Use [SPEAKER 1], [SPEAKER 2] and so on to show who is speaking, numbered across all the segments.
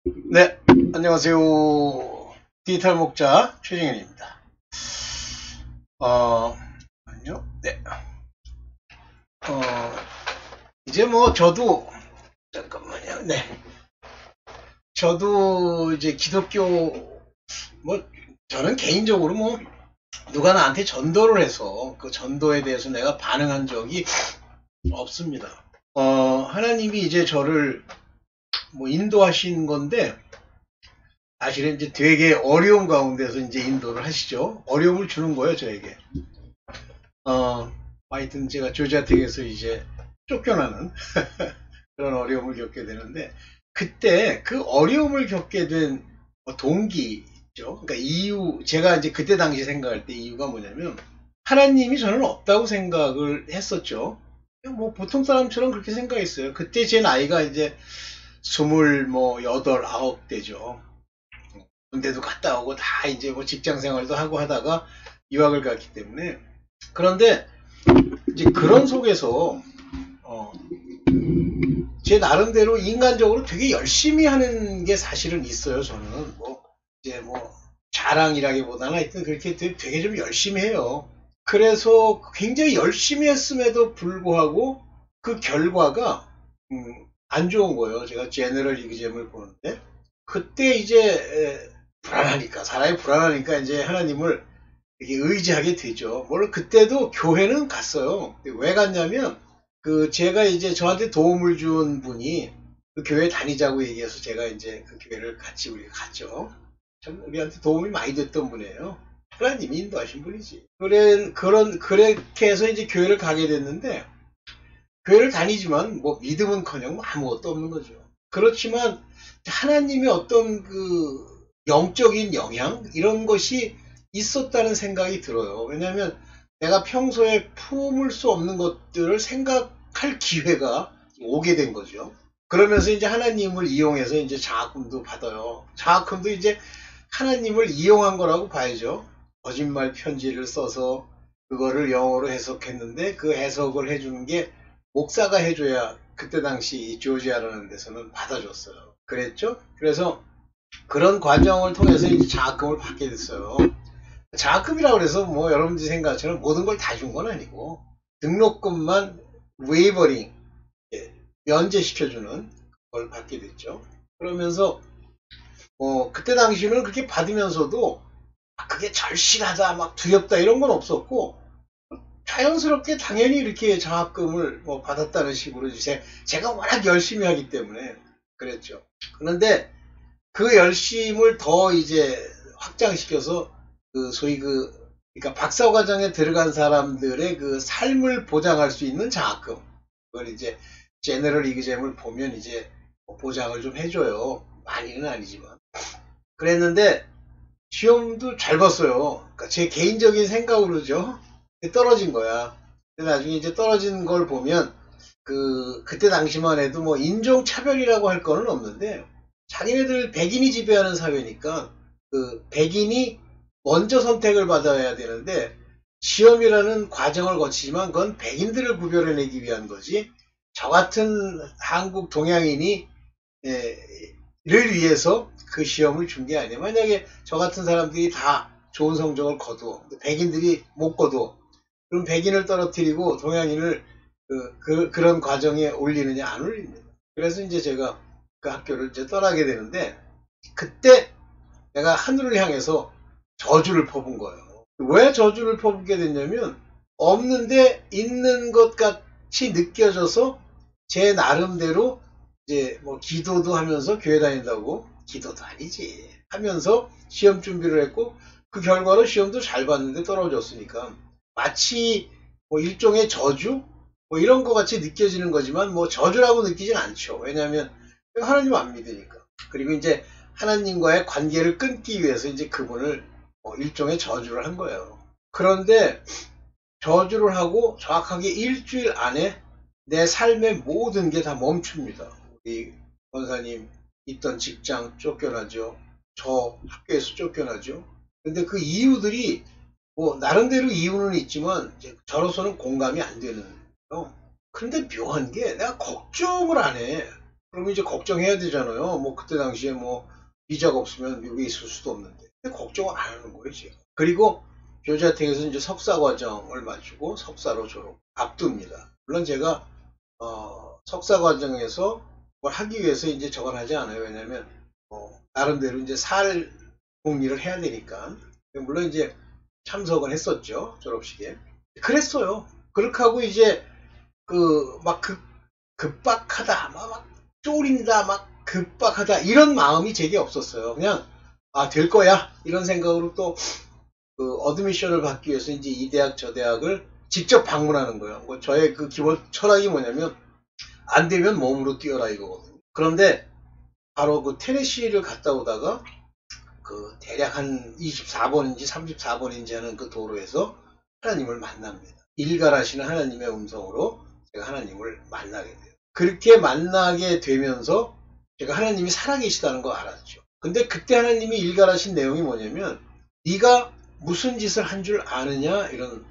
[SPEAKER 1] 네, 안녕하세요. 디지털 목자 최정현입니다. 아니요, 네. 어, 이제 뭐 저도 잠깐만요. 네, 저도 이제 기독교 뭐 저는 개인적으로 뭐 누가 나한테 전도를 해서 그 전도에 대해서 내가 반응한 적이 없습니다. 하나님이 이제 저를 뭐 인도하신 건데 사실은 이제 되게 어려운 가운데서 이제 인도를 하시죠. 어려움을 주는 거예요, 저에게. 어, 하여튼 제가 조자택에서 이제 쫓겨나는 그런 어려움을 겪게 되는데, 그때 그 어려움을 겪게 된 동기죠. 그러니까 이유, 제가 이제 그때 당시 생각할 때 이유가 뭐냐면, 하나님이 저는 없다고 생각을 했었죠. 뭐 보통 사람처럼 그렇게 생각했어요. 그때 제 나이가 이제 스물 뭐 여덟 아홉 대죠. 군대도 갔다 오고 다 이제 뭐 직장 생활도 하고 하다가 유학을 갔기 때문에. 그런데 이제 그런 속에서 어, 제 나름대로 인간적으로 되게 열심히 하는 게 사실은 있어요. 저는 뭐 이제 뭐 자랑이라기보다는 하여튼 그렇게 되게 좀 열심히 해요. 그래서 굉장히 열심히 했음에도 불구하고 그 결과가 안 좋은 거예요. 제가 제너럴 리그잼을 보는데 그때 이제 불안하니까 사람이 불안하니까 이제 하나님을 이렇게 의지하게 되죠. 물론 그때도 교회는 갔어요. 왜 갔냐면 그 제가 이제 저한테 도움을 준 분이 그 교회 다니자고 얘기해서 제가 이제 그 교회를 같이 우리가 갔죠. 참 우리한테 도움이 많이 됐던 분이에요. 하나님이 인도하신 분이지. 그렇게 해서 이제 교회를 가게 됐는데 교회를 다니지만 뭐 믿음은커녕 아무것도 없는 거죠. 그렇지만 하나님의 어떤 그 영적인 영향 이런 것이 있었다는 생각이 들어요. 왜냐하면 내가 평소에 품을 수 없는 것들을 생각할 기회가 오게 된 거죠. 그러면서 이제 하나님을 이용해서 이제 장학금도 받아요. 장학금도 이제 하나님을 이용한 거라고 봐야죠. 거짓말 편지를 써서 그거를 영어로 해석했는데 그 해석을 해주는 게 목사가 해줘야 그때 당시 조지아라는 데서는 받아줬어요. 그랬죠? 그래서 그런 과정을 통해서 이제 장학금을 받게 됐어요. 장학금이라고 해서 뭐 여러분들이 생각처럼 모든 걸 다 준 건 아니고 등록금만 웨이버링 면제시켜주는 걸 받게 됐죠. 그러면서 그때 당시는 그렇게 받으면서도 그게 절실하다 막 두렵다 이런 건 없었고 자연스럽게 당연히 이렇게 장학금을 뭐 받았다는 식으로 제가 워낙 열심히 하기 때문에 그랬죠. 그런데 그 열심을 더 이제 확장시켜서 그 소위 그러니까 박사과정에 들어간 사람들의 그 삶을 보장할 수 있는 장학금 그걸 이제 제너럴 이그잼을 보면 이제 보장을 좀 해줘요. 많이는 아니지만 그랬는데 시험도 잘 봤어요. 그러니까 제 개인적인 생각으로죠. 떨어진 거야. 근데 나중에 이제 떨어진 걸 보면 그때 당시만 해도 뭐 인종차별이라고 할 거는 없는데 자기네들 백인이 지배하는 사회니까 그 백인이 먼저 선택을 받아야 되는데 시험이라는 과정을 거치지만 그건 백인들을 구별해내기 위한 거지 저 같은 한국 동양인이 를 위해서 그 시험을 준 게 아니에요. 만약에 저 같은 사람들이 다 좋은 성적을 거둬 백인들이 못 거둬 그럼 백인을 떨어뜨리고 동양인을 그런 과정에 올리느냐 안 올립니다. 그래서 이제 제가 그 학교를 이제 떠나게 되는데 그때 내가 하늘을 향해서 저주를 퍼본 거예요. 왜 저주를 퍼붓게 됐냐면 없는데 있는 것 같이 느껴져서 제 나름대로 이제 뭐 기도도 하면서 교회 다닌다고 기도도 아니지 하면서 시험 준비를 했고 그 결과로 시험도 잘 봤는데 떨어졌으니까 마치 뭐 일종의 저주 뭐 이런 것 같이 느껴지는 거지만 뭐 저주라고 느끼진 않죠. 왜냐하면 하나님 안 믿으니까. 그리고 이제 하나님과의 관계를 끊기 위해서 이제 그분을 뭐 일종의 저주를 한 거예요. 그런데 저주를 하고 정확하게 일주일 안에 내 삶의 모든 게 다 멈춥니다. 우리 권사님 있던 직장 쫓겨나죠. 저 학교에서 쫓겨나죠. 근데 그 이유들이 뭐 나름대로 이유는 있지만 저로서는 공감이 안 되는 거예요. 근데 묘한 게 내가 걱정을 안 해. 그러면 이제 걱정해야 되잖아요. 뭐 그때 당시에 뭐 비자가 없으면 미국에 있을 수도 없는데. 근데 걱정을 안 하는 거예요, 지금. 그리고 조지아텍에서 이제 석사 과정을 마치고 석사로 졸업 앞둡니다. 물론 제가 석사 과정에서 뭘 하기 위해서 이제 저걸 하지 않아요. 왜냐면 나름대로 이제 살 공리를 해야 되니까. 물론 이제 참석은 했었죠, 졸업식에. 그랬어요. 그렇게 하고 이제 막 급박하다, 막 쪼린다, 막 급박하다 이런 마음이 제게 없었어요. 그냥 될 거야 이런 생각으로 또 어드미션을 받기 위해서 이제 이 대학 저 대학을 직접 방문하는 거예요. 뭐 저의 그 기본 철학이 뭐냐면 안 되면 몸으로 뛰어라 이거거든요. 그런데 바로 그 테네시를 갔다 오다가 그 대략 한 24번인지 34번인지 하는 그 도로에서 하나님을 만납니다. 일갈하시는 하나님의 음성으로 제가 하나님을 만나게 돼요. 그렇게 만나게 되면서 제가 하나님이 살아계시다는 거 알았죠. 근데 그때 하나님이 일갈하신 내용이 뭐냐면 네가 무슨 짓을 한 줄 아느냐 이런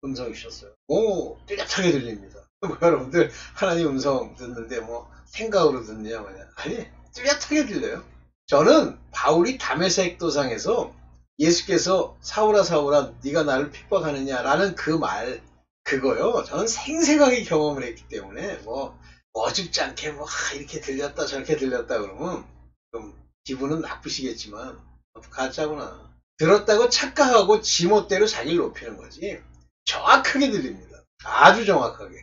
[SPEAKER 1] 음성이 주셨어요. 오, 뚜렷하게 들립니다. 뭐 여러분들 하나님 음성 듣는데 뭐 생각으로 듣느냐 뭐냐. 아니, 뚜렷하게 들려요. 저는 바울이 다메섹 도상에서 예수께서 사울아 사울아 네가 나를 핍박하느냐라는 그 말 그거요. 저는 생생하게 경험을 했기 때문에 뭐 어줍지 않게 뭐 이렇게 들렸다 저렇게 들렸다 그러면 좀 기분은 나쁘시겠지만 가짜구나. 들었다고 착각하고 지멋대로 자기를 높이는 거지. 정확하게 들립니다. 아주 정확하게.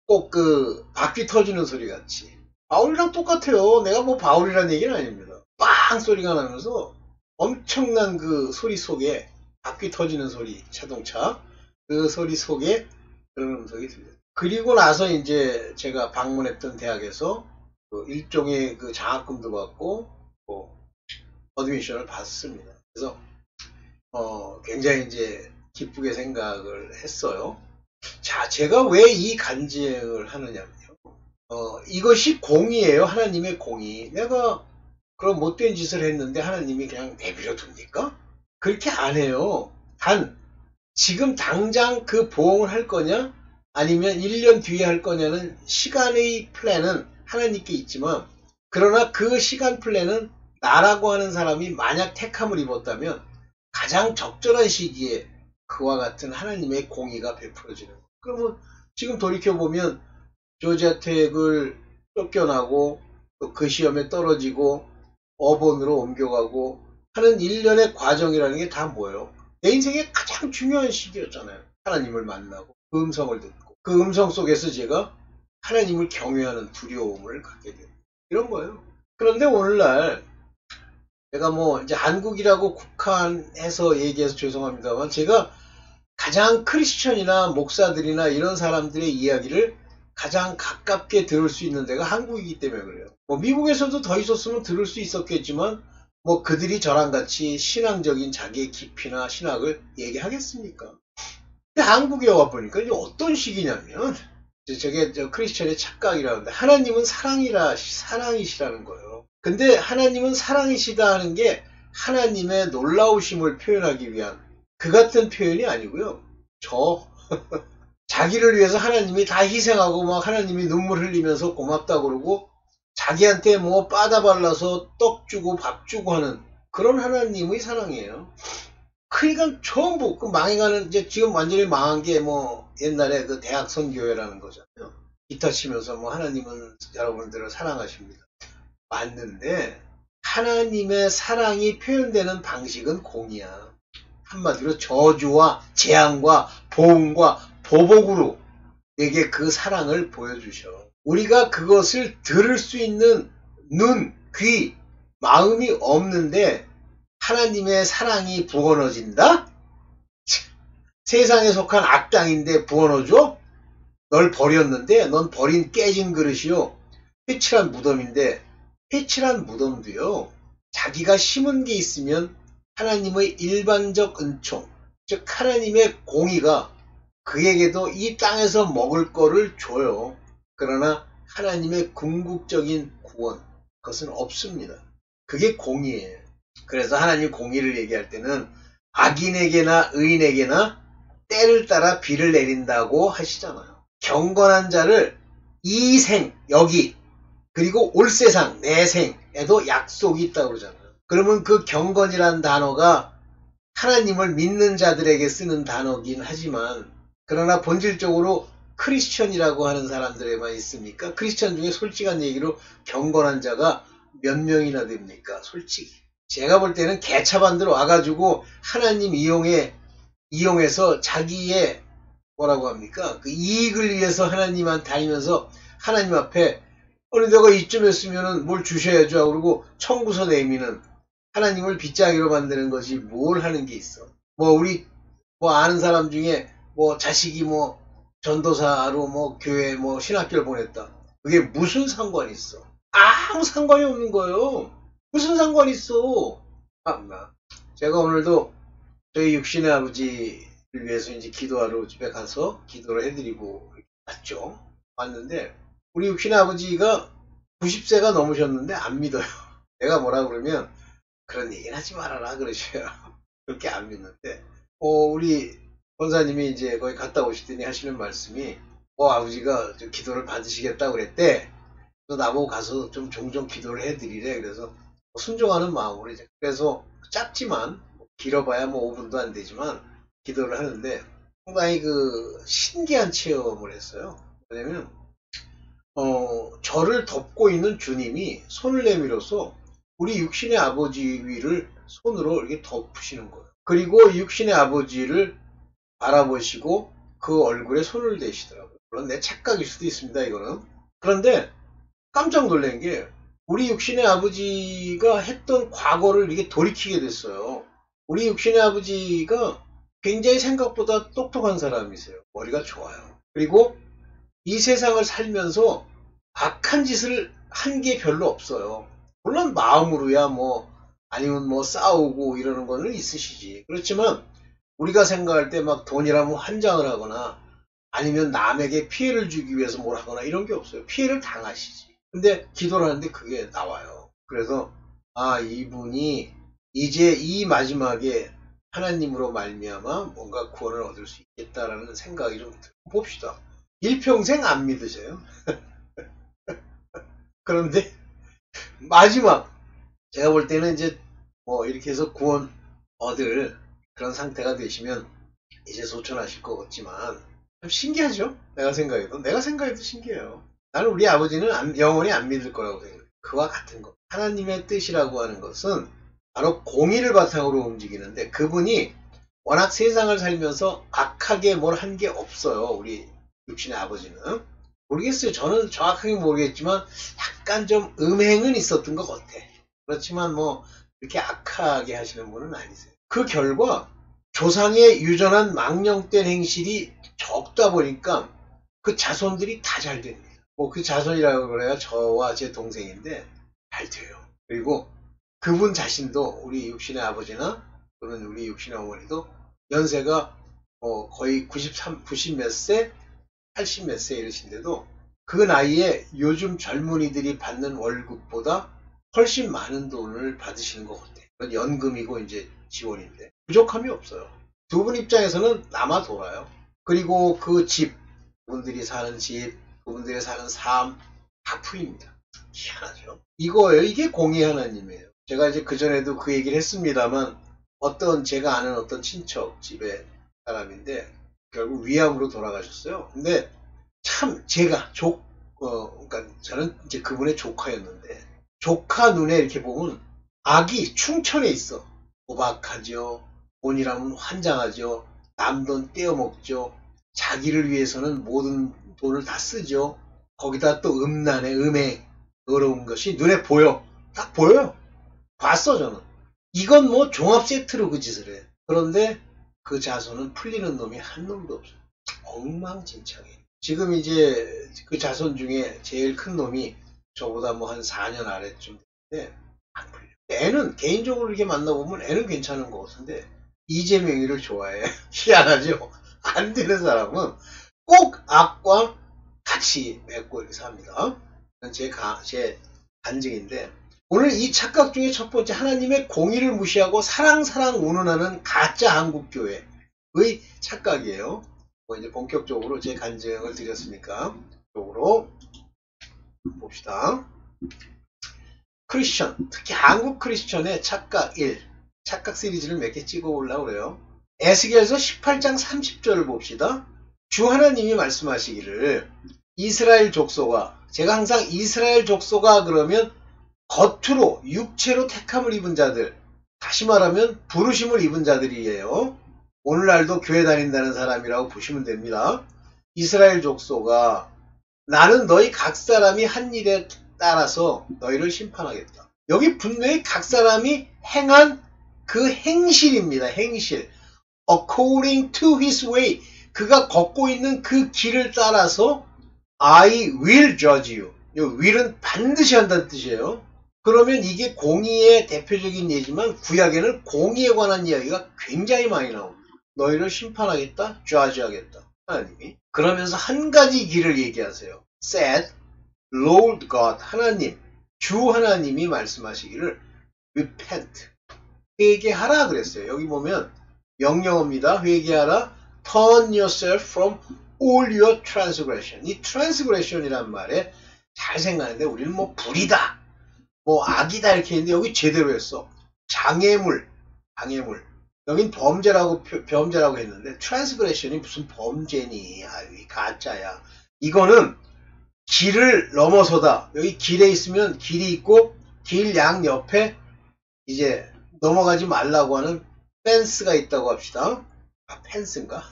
[SPEAKER 1] 꼭 그 바퀴 터지는 소리 같이. 바울이랑 똑같아요. 내가 뭐 바울이란 얘기는 아닙니다. 빵 소리가 나면서 엄청난 그 소리 속에 바퀴 터지는 소리, 자동차 그 소리 속에 그런 음성이 들려요. 그리고 나서 이제 제가 방문했던 대학에서 그 일종의 그 장학금도 받고 어드미션을 받습니다. 그래서 굉장히 이제 기쁘게 생각을 했어요. 자, 제가 왜 이 간증을 하느냐면요. 이것이 공의예요. 하나님의 공의. 내가 그런 못된 짓을 했는데 하나님이 그냥 내버려 둡니까? 그렇게 안 해요. 단 지금 당장 그 보응을 할 거냐 아니면 1년 뒤에 할 거냐는 시간의 플랜은 하나님께 있지만 그러나 그 시간 플랜은 나라고 하는 사람이 만약 택함을 입었다면 가장 적절한 시기에 그와 같은 하나님의 공의가 베풀어지는 거예요. 그러면 지금 돌이켜보면 조지아텍을 쫓겨나고 또 그 시험에 떨어지고 어본으로 옮겨가고 하는 일련의 과정이라는 게 다 뭐예요? 내 인생의 가장 중요한 시기였잖아요. 하나님을 만나고 그 음성을 듣고 그 음성 속에서 제가 하나님을 경외하는 두려움을 갖게 돼요. 이런 거예요. 그런데 오늘날 제가 뭐 이제 한국이라고 국한해서 얘기해서 죄송합니다만 제가 가장 크리스천이나 목사들이나 이런 사람들의 이야기를 가장 가깝게 들을 수 있는 데가 한국이기 때문에 그래요. 뭐 미국에서도 더 있었으면 들을 수 있었겠지만 뭐 그들이 저랑 같이 신앙적인 자기의 깊이나 신학을 얘기하겠습니까? 근데 한국에 와보니까 이제 어떤 식이냐면 저게 크리스천의 착각이라는데 하나님은 사랑이시라는 거예요. 근데 하나님은 사랑이시다 하는 게 하나님의 놀라우심을 표현하기 위한 그 같은 표현이 아니고요. 자기를 위해서 하나님이 다 희생하고 막 하나님이 눈물 흘리면서 고맙다 그러고 자기한테 뭐 빠다 발라서 떡 주고 밥 주고 하는 그런 하나님의 사랑이에요. 그러니까 전부 그 망해가는 이제 지금 완전히 망한 게 뭐 옛날에 그 대학 선교회라는 거잖아요. 기타 치면서 뭐 하나님은 여러분들을 사랑하십니다. 맞는데 하나님의 사랑이 표현되는 방식은 공이야. 한마디로 저주와 재앙과 보응과 보복으로 내게 그 사랑을 보여주셔. 우리가 그것을 들을 수 있는 눈, 귀, 마음이 없는데 하나님의 사랑이 부어넣어진다? 세상에 속한 악당인데 부어넣어줘? 널 버렸는데 넌 버린 깨진 그릇이요. 회칠한 무덤인데 회칠한 무덤도요. 자기가 심은 게 있으면 하나님의 일반적 은총, 즉 하나님의 공의가 그에게도 이 땅에서 먹을 거를 줘요. 그러나 하나님의 궁극적인 구원, 그것은 없습니다. 그게 공의예요. 그래서 하나님 공의를 얘기할 때는 악인에게나 의인에게나 때를 따라 비를 내린다고 하시잖아요. 경건한 자를 이 생, 여기 그리고 올 세상, 내 생에도 약속이 있다고 그러잖아요. 그러면 그 경건이라는 단어가 하나님을 믿는 자들에게 쓰는 단어긴 하지만 그러나 본질적으로 크리스천이라고 하는 사람들에만 있습니까? 크리스천 중에 솔직한 얘기로 경건한 자가 몇 명이나 됩니까? 솔직히. 제가 볼 때는 개차반들 와가지고 하나님 이용해서 자기의 뭐라고 합니까? 그 이익을 위해서 하나님한테 다니면서 하나님 앞에 내가 이쯤 했으면은 뭘 주셔야죠. 그러고 청구서 내미는 하나님을 빗자기로 만드는 것이 뭘 하는 게 있어. 우리 아는 사람 중에 자식이 전도사로 교회 신학교를 보냈다. 그게 무슨 상관이 있어? 아무 상관이 없는 거예요. 무슨 상관이 있어? 제가 오늘도 저희 육신의 아버지를 위해서 이제 기도하러 집에 가서 기도를 해드리고 왔는데 우리 육신의 아버지가 90세가 넘으셨는데 안 믿어요. 내가 뭐라 그러면 그런 얘기는 하지 말아라 그러셔요. 그렇게 안 믿는데 우리 권사님이 이제 거기 갔다 오시더니 하시는 말씀이 아버지가 좀 기도를 받으시겠다고 그랬대. 그래서 나보고 가서 좀 종종 기도를 해드리래. 그래서 순종하는 마음으로 이제 그래서 짧지만 길어봐야 5분도 안 되지만 기도를 하는데 상당히 신기한 체험을 했어요. 왜냐면 저를 덮고 있는 주님이 손을 내밀어서 우리 육신의 아버지 위를 손으로 이렇게 덮으시는 거예요. 그리고 육신의 아버지를 바라보시고 그 얼굴에 손을 대시더라고요. 물론 내 착각일 수도 있습니다, 이거는. 그런데 깜짝 놀란 게 우리 육신의 아버지가 했던 과거를 이렇게 돌이키게 됐어요. 우리 육신의 아버지가 굉장히 생각보다 똑똑한 사람이세요. 머리가 좋아요. 그리고 이 세상을 살면서 악한 짓을 한 게 별로 없어요. 물론 마음으로야 아니면 싸우고 이러는 거는 있으시지. 그렇지만 우리가 생각할 때 막 돈이라면 환장을 하거나 아니면 남에게 피해를 주기 위해서 뭘 하거나 이런 게 없어요. 피해를 당하시지. 근데 기도를 하는데 그게 나와요. 그래서 이분이 이제 이 마지막에 하나님으로 말미암아 뭔가 구원을 얻을 수 있겠다라는 생각이 좀 봅시다. 일평생 안 믿으세요. 그런데 마지막 제가 볼 때는 이제 이렇게 해서 구원 얻을 그런 상태가 되시면 이제 소천하실 것 같지만 참 신기하죠? 내가 생각해도 신기해요. 나는 우리 아버지는 영원히 안 믿을 거라고 생각해요. 그와 같은 것. 하나님의 뜻이라고 하는 것은 바로 공의를 바탕으로 움직이는데 그분이 워낙 세상을 살면서 악하게 뭘 한 게 없어요. 우리 육신의 아버지는. 모르겠어요. 저는 정확하게 모르겠지만 약간 좀 음행은 있었던 것 같아. 그렇지만 이렇게 악하게 하시는 분은 아니세요. 그 결과 조상의 유전한 망령된 행실이 적다 보니까 그 자손들이 다 잘 됩니다. 그 자손이라고 그래야 저와 제 동생인데 잘 돼요. 그리고 그분 자신도 우리 육신의 아버지나 또는 우리 육신의 어머니도 연세가 거의 90 몇 세, 80 몇 세 이러신데도 그 나이에 요즘 젊은이들이 받는 월급보다 훨씬 많은 돈을 받으시는 것 같아요. 그건 연금이고 이제 지원인데 부족함이 없어요. 두 분 입장에서는 남아 돌아요. 그리고 그 집, 그분들이 사는 집, 그분들이 사는 삶 다 풀립니다. 희한하죠. 이거예요. 이게 공의 하나님이에요. 제가 이제 그전에도 그 얘기를 했습니다만 제가 아는 어떤 친척 집의 사람인데 결국 위암으로 돌아가셨어요. 근데 참 제가 그러니까 저는 이제 그분의 조카였는데 조카 눈에 이렇게 보면 악이 충천에 있어. 도박하죠. 돈이라면 환장하죠. 남 돈 떼어먹죠. 자기를 위해서는 모든 돈을 다 쓰죠. 거기다 또 음란에 음행 더러운 것이 눈에 보여. 딱 보여요. 봤어 저는. 이건 종합 세트로 그 짓을 해. 그런데 그 자손은 풀리는 놈이 한 놈도 없어요. 엉망진창해. 지금 이제 그 자손 중에 제일 큰 놈이 저보다 한 4년 아래쯤 되는데 안 풀려. 애는 개인적으로 이렇게 만나보면 애는 괜찮은 것 같은데 이재명이를 좋아해. 희한하죠? 안 되는 사람은 꼭 악과 같이 맺고 이렇게 삽니다. 제 간증인데 오늘 이 착각 중에 첫 번째 하나님의 공의를 무시하고 사랑 운운하는 가짜 한국교회의 착각이에요. 이제 본격적으로 제 간증을 드렸으니까 쪽으로 봅시다. 크리스천, 특히 한국 크리스천의 착각 1, 착각 시리즈를 몇 개 찍어 보려고 그래요. 에스겔서 18장 30절을 봅시다. 주 하나님이 말씀하시기를 이스라엘 족속아, 제가 항상 이스라엘 족속아 그러면 겉으로 육체로 택함을 입은 자들, 다시 말하면 부르심을 입은 자들이에요. 오늘날도 교회 다닌다는 사람이라고 보시면 됩니다. 이스라엘 족속아, 나는 너희 각 사람이 한 일에 따라서 너희를 심판하겠다. 여기 분명히 각 사람이 행한 그 행실입니다. 행실. According to his way. 그가 걷고 있는 그 길을 따라서 I will judge you. 이 will은 반드시 한다는 뜻이에요. 그러면 이게 공의의 대표적인 예지만 구약에는 공의에 관한 이야기가 굉장히 많이 나옵니다. 너희를 심판하겠다, judge하겠다. 하나님이. 그러면서 한 가지 길을 얘기하세요. said Lord God, 하나님, 주 하나님이 말씀하시기를 repent, 회개하라 그랬어요. 여기 보면 명령어입니다. 회개하라. turn yourself from all your transgression. 이 transgression이란 말에 잘 생각하는데 우리는 뭐 불이다, 뭐 악이다 이렇게 했는데 여기 제대로 했어. 장애물, 장애물. 여긴 범죄라고 했는데 transgression이 무슨 범죄니? 아유, 가짜야. 이거는 길을 넘어서다. 여기 길에 있으면 길이 있고 길 양 옆에 이제 넘어가지 말라고 하는 펜스가 있다고 합시다. 아, 펜스인가?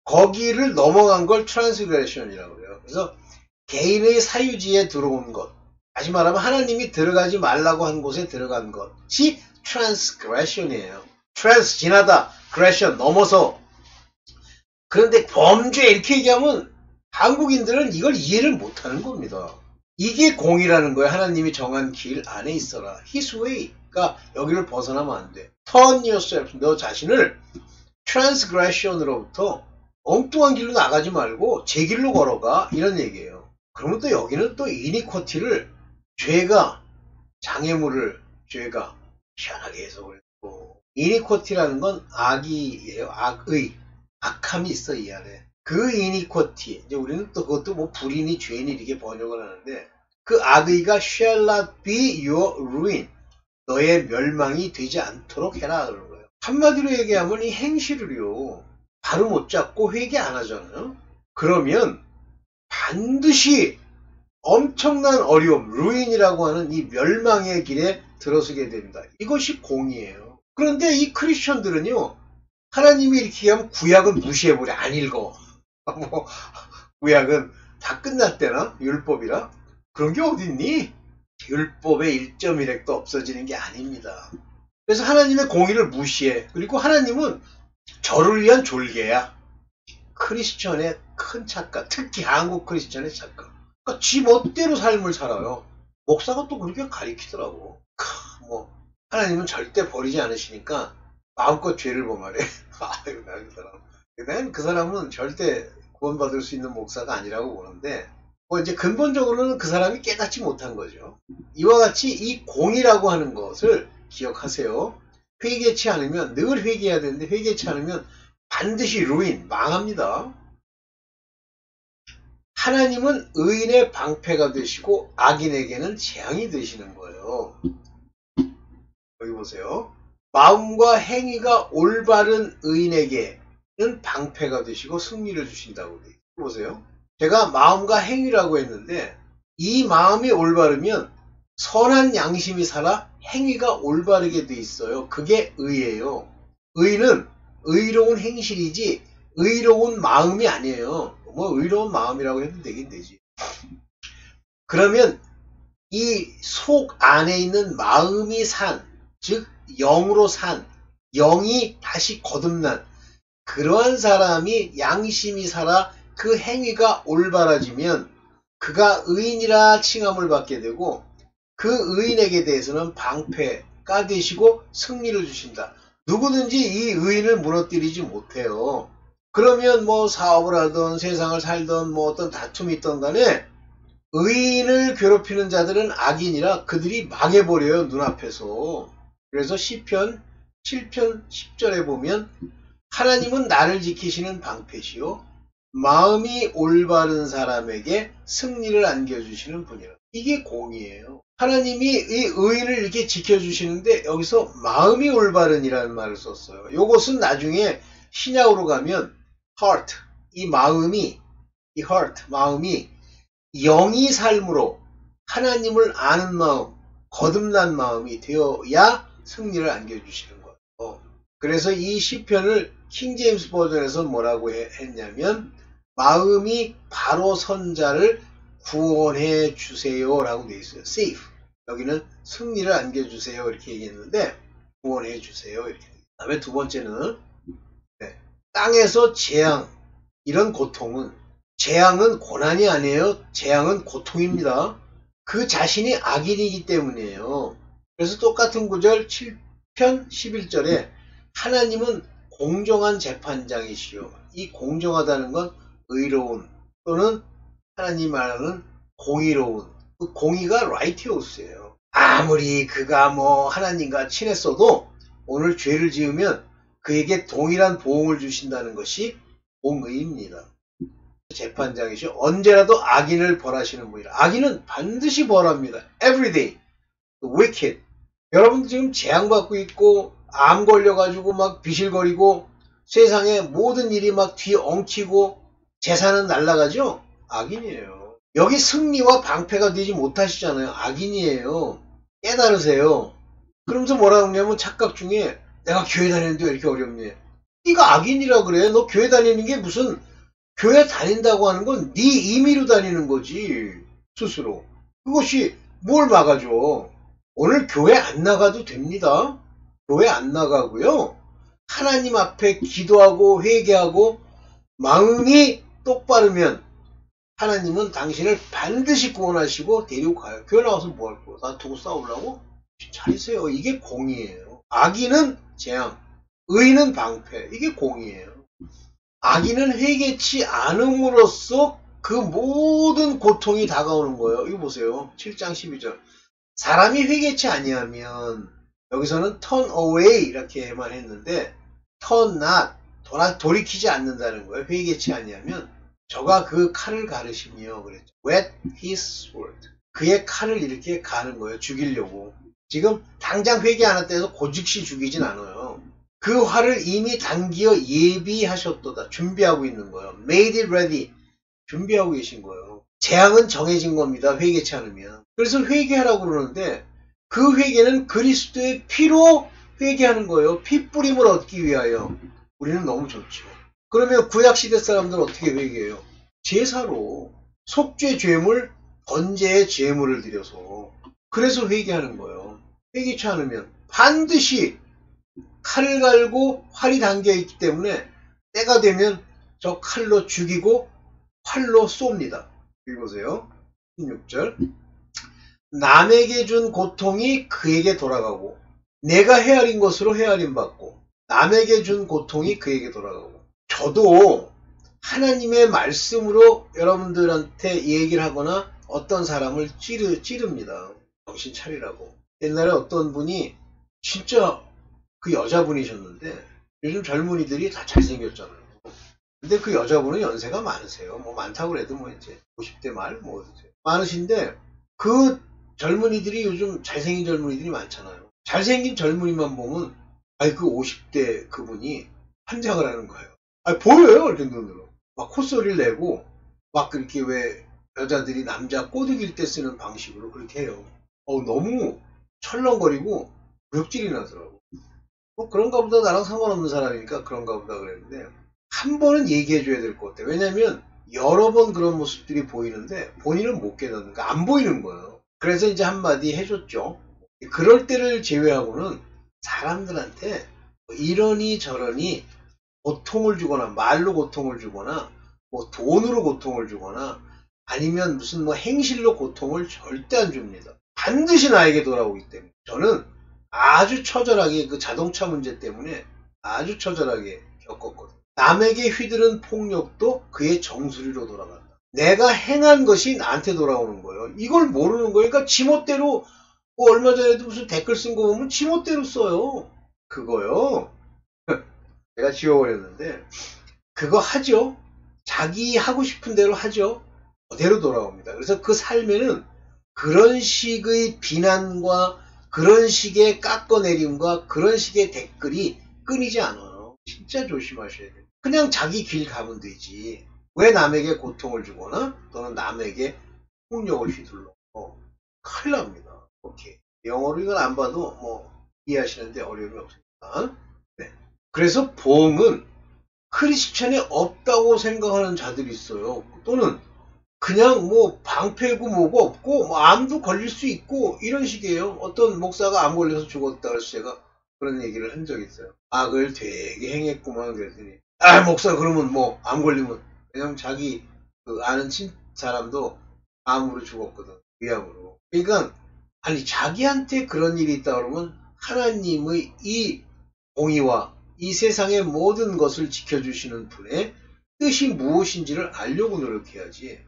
[SPEAKER 1] 거기를 넘어간 걸 트랜스그레션이라고 그래요. 그래서 개인의 사유지에 들어온 것, 다시 말하면 하나님이 들어가지 말라고 한 곳에 들어간 것이 트랜스그레션이에요. 트랜스 지나다, 그레션 넘어서. 그런데 범죄 이렇게 얘기하면 한국인들은 이걸 이해를 못하는 겁니다. 이게 공이라는 거예요. 하나님이 정한 길 안에 있어라. His way. 그러니까 여기를 벗어나면 안 돼. Turn yourself. 너 자신을 transgression으로부터 엉뚱한 길로 나가지 말고 제 길로 걸어가. 이런 얘기예요. 그러면 또 여기는 또 iniquity를, 죄가, 장애물을 죄가 희한하게 해석을 했고, iniquity라는 건 악이에요. 악의. 악함이 있어 이 안에. 그 iniquity, 이제 우리는 또 그것도 뭐 불이니 죄니 이렇게 번역을 하는데, 그 악의가 shall not be your ruin. 너의 멸망이 되지 않도록 해라 그러는 거예요. 한마디로 얘기하면 이 행실을요, 바로 못 잡고 회개 안 하잖아요. 그러면 반드시 엄청난 어려움, ruin이라고 하는 이 멸망의 길에 들어서게 됩니다. 이것이 공이에요. 그런데 이 크리스천들은요, 하나님이 이렇게 하면 구약은 무시해버려. 안 읽어. 뭐 구약은 다 끝났대나? 율법이라? 그런 게 어딨니? 율법의 1.1핵도 없어지는 게 아닙니다. 그래서 하나님의 공의를 무시해. 그리고 하나님은 저를 위한 졸개야. 크리스천의 큰 착각, 특히 한국 크리스천의 착각. 그러니까 지 멋대로 삶을 살아요. 목사가 또 그렇게 가리키더라고. 뭐 하나님은 절대 버리지 않으시니까 마음껏 죄를 범하래. 아유, 나 그 사람. 난 그 사람은 절대 구원받을 수 있는 목사가 아니라고 보는데, 뭐 이제 근본적으로는 그 사람이 깨닫지 못한 거죠. 이와 같이 이 공이라고 하는 것을 기억하세요. 회개치 않으면, 늘 회개해야 되는데 회개치 않으면 반드시 루인, 망합니다. 하나님은 의인의 방패가 되시고 악인에게는 재앙이 되시는 거예요. 여기 보세요. 마음과 행위가 올바른 의인에게는 방패가 되시고 승리를 주신다고 돼요. 보세요. 제가 마음과 행위라고 했는데, 이 마음이 올바르면 선한 양심이 살아 행위가 올바르게 돼 있어요. 그게 의예요. 의는 의로운 행실이지 의로운 마음이 아니에요. 뭐 의로운 마음이라고 해도 되긴 되지. 그러면 이 속 안에 있는 마음이 산, 즉 영으로 산, 영이 다시 거듭난 그러한 사람이 양심이 살아 그 행위가 올바라지면 그가 의인이라 칭함을 받게 되고, 그 의인에게 대해서는 방패가 되시고 승리를 주신다. 누구든지 이 의인을 무너뜨리지 못해요. 그러면 뭐 사업을 하든 세상을 살든 뭐 어떤 다툼이 있던 간에 의인을 괴롭히는 자들은 악인이라 그들이 망해버려요, 눈앞에서. 그래서 시편 7편 10절에 보면 하나님은 나를 지키시는 방패시요 마음이 올바른 사람에게 승리를 안겨주시는 분이라. 이게 공이에요. 하나님이 이 의인을 이렇게 지켜주시는데 여기서 마음이 올바른이라는 말을 썼어요. 이것은 나중에 신약으로 가면 heart, 이 마음이, 이 heart, 마음이 영이 삶으로 하나님을 아는 마음, 거듭난 마음이 되어야 승리를 안겨주시는 거예요. 그래서 이 시편을 킹제임스 버전에서 뭐라고 했냐면 마음이 바로 선 자를 구원해 주세요 라고 되어 있어요. save. 여기는 승리를 안겨주세요 이렇게 얘기했는데 구원해 주세요 이렇게. 그 다음에 두 번째는 땅에서 재앙, 이런 고통은, 재앙은 고난이 아니에요. 재앙은 고통입니다. 그 자신이 악인이기 때문이에요. 그래서 똑같은 구절 7편 11절에 하나님은 공정한 재판장이시요. 이 공정하다는 건 의로운 또는 하나님 말하는 공의로운, 그 공의가 righteous예요. 아무리 그가 뭐 하나님과 친했어도 오늘 죄를 지으면 그에게 동일한 보응을 주신다는 것이 공의입니다. 재판장이시오. 언제라도 악인을 벌하시는 분이라. 악인은 반드시 벌합니다. Everyday. wicked. 여러분 지금 재앙받고 있고 암 걸려가지고 막 비실거리고 세상에 모든 일이 막 뒤엉키고 재산은 날아가죠? 악인이에요. 여기 승리와 방패가 되지 못하시잖아요. 악인이에요. 깨달으세요. 그러면서 뭐라고 하냐면 착각 중에 내가 교회 다니는데 왜 이렇게 어렵니? 네가 악인이라 그래. 너 교회 다니는 게 무슨, 교회 다닌다고 하는 건 네 임의로 다니는 거지. 스스로. 그것이 뭘 막아줘. 오늘 교회 안 나가도 됩니다. 교회 안 나가고요. 하나님 앞에 기도하고 회개하고 마음이 똑바르면 하나님은 당신을 반드시 구원하시고 데리고 가요. 교회 나와서 뭐 할 거야? 나 두고 싸우려고? 잘하세요. 이게 공이에요. 악인은 재앙, 의인은 방패. 이게 공이에요. 악인은 회개치 않음으로써 그 모든 고통이 다가오는 거예요. 이거 보세요. 7장 12절. 사람이 회개치 아니하면, 여기서는 turn away 이렇게만 했는데 turn not, 돌이키지 않는다는 거예요. 회개치 아니하면 저가 그 칼을 가르시며 그랬죠. whet his sword. 그의 칼을 이렇게 가는 거예요. 죽이려고. 지금 당장 회개 안 했다 해서 곧즉시 죽이진 않아요. 그 활을 이미 당기어 예비하셨도다. 준비하고 있는 거예요. made it ready. 준비하고 계신 거예요. 재앙은 정해진 겁니다. 회개치 않으면. 그래서 회개하라고 그러는데 그 회개는 그리스도의 피로 회개하는 거예요. 피 뿌림을 얻기 위하여. 우리는 너무 좋죠. 그러면 구약시대 사람들은 어떻게 회개해요? 제사로 속죄 죄물, 번제의 제물을 드려서. 그래서 회개하는 거예요. 회개치 않으면 반드시 칼을 갈고 활이 담겨있기 때문에 때가 되면 저 칼로 죽이고 활로 쏩니다. 읽어보세요. 16절. 남에게 준 고통이 그에게 돌아가고 내가 헤아린 것으로 헤아림 받고 남에게 준 고통이 그에게 돌아가고. 저도 하나님의 말씀으로 여러분들한테 얘기를 하거나 어떤 사람을 찌릅니다. 정신 차리라고. 옛날에 어떤 분이 진짜 그 여자분이셨는데 요즘 젊은이들이 다 잘생겼잖아요. 근데 그 여자분은 연세가 많으세요. 뭐 많다고 그래도 뭐 이제 50대 말 뭐 많으신데 그 젊은이들이 요즘 잘생긴 젊은이들이 많잖아요. 잘생긴 젊은이만 보면 아이 그 50대 그분이 환장을 하는 거예요. 아 보여요 이렇게 눈으로. 막 콧소리를 내고 막 그렇게 왜 여자들이 남자 꼬드길 때 쓰는 방식으로 그렇게 해요. 너무 철렁거리고 구역질이 나더라고. 뭐 그런가 보다 나랑 상관없는 사람이니까 그런가 보다 그랬는데 한 번은 얘기해 줘야 될 것 같아요. 왜냐면 여러 번 그런 모습들이 보이는데 본인은 못 깨닫는 거야. 안 보이는 거예요. 그래서 이제 한마디 해줬죠. 그럴 때를 제외하고는 사람들한테 이러니 저러니 고통을 주거나 말로 고통을 주거나 뭐 돈으로 고통을 주거나 아니면 무슨 뭐 행실로 고통을 절대 안 줍니다. 반드시 나에게 돌아오기 때문에. 저는 아주 처절하게 그 자동차 문제 때문에 아주 처절하게 겪었거든요. 남에게 휘두른 폭력도 그의 정수리로 돌아간다. 내가 행한 것이 나한테 돌아오는 거예요. 이걸 모르는 거예요. 그러니까 지멋대로 뭐 얼마 전에도 무슨 댓글 쓴 거 보면 지멋대로 써요. 그거요. 제가 지워버렸는데 그거 하죠. 자기 하고 싶은 대로 하죠. 그대로 돌아옵니다. 그래서 그 삶에는 그런 식의 비난과 그런 식의 깎아내림과 그런 식의 댓글이 끊이지 않아요. 진짜 조심하셔야 돼요. 그냥 자기 길 가면 되지. 왜 남에게 고통을 주거나 또는 남에게 폭력을 휘둘러 큰일 납니다. 오케이. 영어로 이건 안 봐도 뭐 이해하시는데 어려움이 없으니까. 네. 그래서 봉은 크리스천에 없다고 생각하는 자들이 있어요. 또는 그냥 뭐 방패고 뭐고 없고 뭐 암도 걸릴 수 있고 이런 식이에요. 어떤 목사가 암 걸려서 죽었다 그래서 제가 그런 얘기를 한 적이 있어요. 악을 되게 행했구만 그랬더니 목사 그러면 뭐 암 걸리면 그냥 자기 그 아는 사람도 암으로 죽었거든. 위암으로. 그러니까 아니 자기한테 그런 일이 있다 그러면 하나님의 이 공의와 이 세상의 모든 것을 지켜주시는 분의 뜻이 무엇인지를 알려고 노력해야지.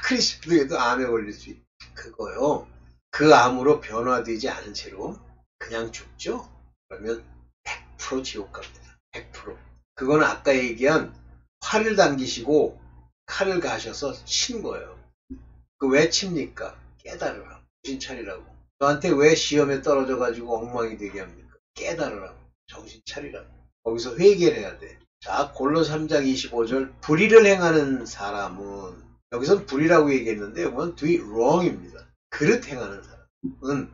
[SPEAKER 1] 크리스프에도 암에 걸릴 수 있다. 그거요. 그 암으로 변화되지 않은 채로 그냥 죽죠? 그러면 100% 지옥 갑니다. 100%. 그건 아까 얘기한 활을 당기시고 칼을 가셔서 친 거예요. 그 왜 칩니까? 깨달으라고. 정신 차리라고. 저한테 왜 시험에 떨어져가지고 엉망이 되게 합니까? 깨달으라고. 정신 차리라고. 거기서 회개를 해야 돼. 자, 골로 3장 25절. 불의를 행하는 사람은, 여기선 불의라고 얘기했는데, 이건 do it wrong입니다. 그릇 행하는 사람은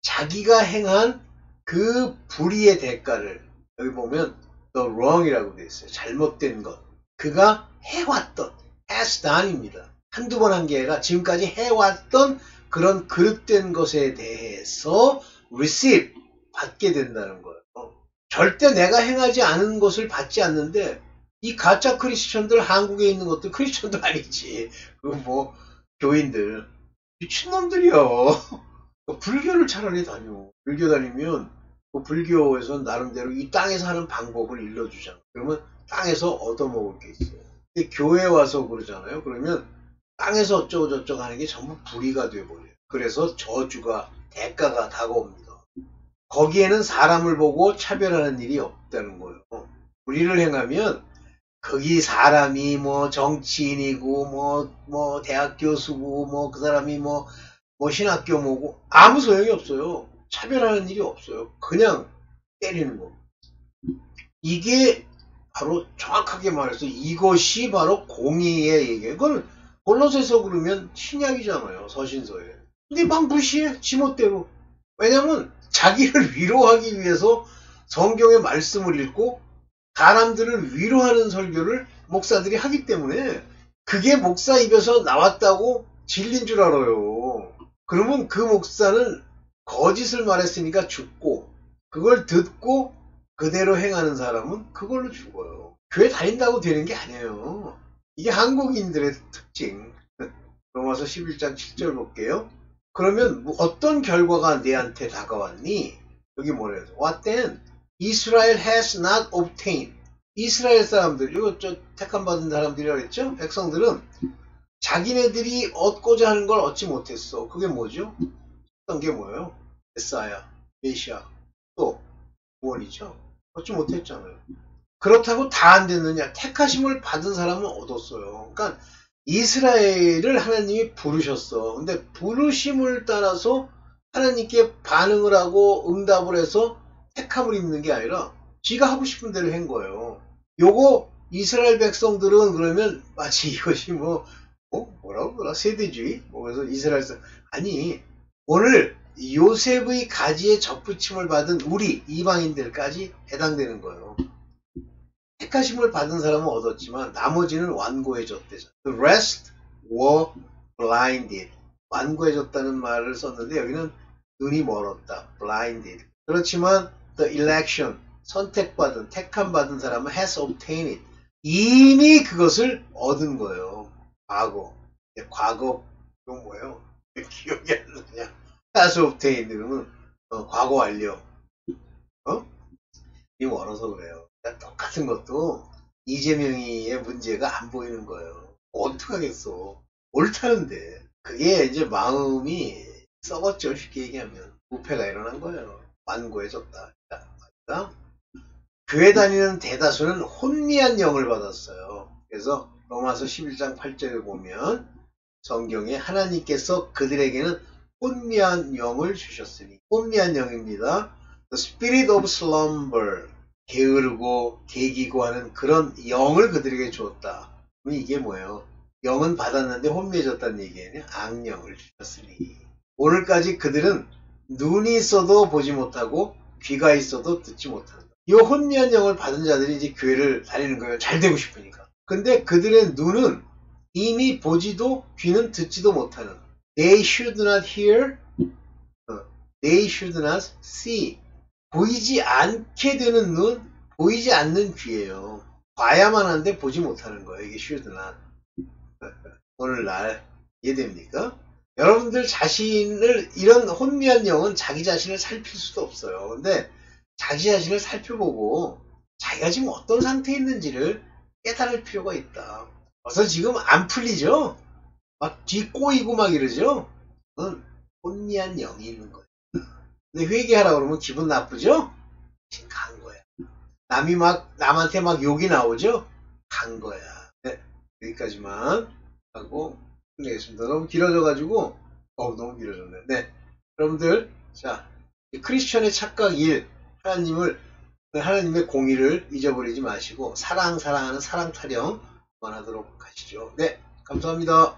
[SPEAKER 1] 자기가 행한 그 불의의 대가를, 여기 보면 the wrong이라고 되어 있어요. 잘못된 것. 그가 해왔던, has done입니다. 한두 번 한 게 아니라 지금까지 해왔던 그런 그릇된 것에 대해서 receive, 받게 된다는 거예요. 절대 내가 행하지 않은 것을 받지 않는데 이 가짜 크리스천들 한국에 있는 것들 크리스천도 아니지. 그 뭐 교인들 미친놈들이요. 불교를 차라리 다녀. 불교 다니면 그 불교에서 나름대로 이 땅에서 하는 방법을 일러주잖아. 그러면 땅에서 얻어먹을 게 있어요. 근데 교회 와서 그러잖아요. 그러면 땅에서 어쩌고 저쩌고 하는 게 전부 불의가 돼버려요. 그래서 저주가 대가가 다가옵니다. 거기에는 사람을 보고 차별하는 일이 없다는 거예요. 불의를 행하면 거기 사람이 뭐 정치인이고 뭐 대학 교수고 뭐 그 사람이 뭐 신학교 뭐고 아무 소용이 없어요. 차별하는 일이 없어요. 그냥 때리는 거. 이게 바로 정확하게 말해서 이것이 바로 공의의 얘기예요. 그건 골로새서 그러면 신약이잖아요. 서신서에. 근데 막 무시해. 지멋대로. 왜냐면 자기를 위로하기 위해서 성경의 말씀을 읽고 사람들을 위로하는 설교를 목사들이 하기 때문에 그게 목사 입에서 나왔다고 진리인 줄 알아요. 그러면 그 목사는 거짓을 말했으니까 죽고 그걸 듣고 그대로 행하는 사람은 그걸로 죽어요. 교회 다닌다고 되는 게 아니에요. 이게 한국인들의 특징. 로마서 11장 7절 볼게요. 그러면 어떤 결과가 내한테 다가왔니? 여기 뭐래요? What then? Israel has not obtained. 이스라엘 사람들, 이거 택함 받은 사람들이라고 했죠? 백성들은 자기네들이 얻고자 하는 걸 얻지 못했어. 그게 뭐죠? 어떤 게 뭐예요? 메사야, 메시아, 또 구원이죠. 얻지 못했잖아요. 그렇다고 다 안 됐느냐? 택하심을 받은 사람은 얻었어요. 그러니까 이스라엘을 하나님이 부르셨어. 근데 부르심을 따라서 하나님께 반응을 하고 응답을 해서 택함을 입는 게 아니라 지가 하고 싶은 대로 한 거예요. 요거 이스라엘 백성들은 그러면 마치 이것이 뭐라고 그러나 세대주의? 그래서 이스라엘 아니 오늘 요셉의 가지에 접붙임을 받은 우리 이방인들까지 해당되는 거예요. 택하심을 받은 사람은 얻었지만 나머지는 완고해졌대죠. The rest were blinded. 완고해졌다는 말을 썼는데 여기는 눈이 멀었다. blinded. 그렇지만 the election, 선택받은, 택함받은 사람은 has obtained it. 이미 그것을 얻은 거예요. 과거. 과거, 이건 뭐예요? 기억이 안 나냐. has obtained. 그러면 과거 완료. 이 멀어서 그래요. 그러니까 똑같은 것도 이재명이의 문제가 안 보이는 거예요. 어떡하겠어. 옳다는데. 그게 이제 마음이 썩었죠. 쉽게 얘기하면. 부패가 일어난 거예요. 완고해졌다. 맞다? 교회 다니는 대다수는 혼미한 영을 받았어요. 그래서 로마서 11장 8절에 보면 성경에 하나님께서 그들에게는 혼미한 영을 주셨으니. 혼미한 영입니다. The spirit of slumber. 게으르고 개기고 하는 그런 영을 그들에게 주었다. 그럼 이게 뭐예요? 영은 받았는데 혼미해졌다는 얘기예요. 악령을 주셨으니. 오늘까지 그들은 눈이 있어도 보지 못하고 귀가 있어도 듣지 못한다. 이 혼미한 영을 받은 자들이 이제 교회를 다니는 거예요. 잘 되고 싶으니까. 근데 그들의 눈은 이미 보지도 귀는 듣지도 못하는. They should not hear. They should not see. 보이지 않게 되는 눈, 보이지 않는 귀예요. 봐야만 하는데 보지 못하는 거예요. 이게 should not. 오늘날 이해됩니까? 여러분들 자신을, 이런 혼미한 영은 자기 자신을 살필 수도 없어요. 근데 자기 자신을 살펴보고 자기가 지금 어떤 상태에 있는지를 깨달을 필요가 있다. 그래서 지금 안 풀리죠? 막 뒤 꼬이고 막 이러죠? 그건 혼미한 영이 있는 거예요. 근데 회개하라고 그러면 기분 나쁘죠? 지금 간 거야. 남한테 막 욕이 나오죠? 간 거야. 네, 여기까지만 하고 끝내겠습니다. 너무 길어져가지고, 너무 길어졌네. 네. 여러분들, 자, 크리스천의 착각 1, 하나님의 공의를 잊어버리지 마시고, 사랑하는 사랑 타령 그만하도록 하시죠. 네, 감사합니다.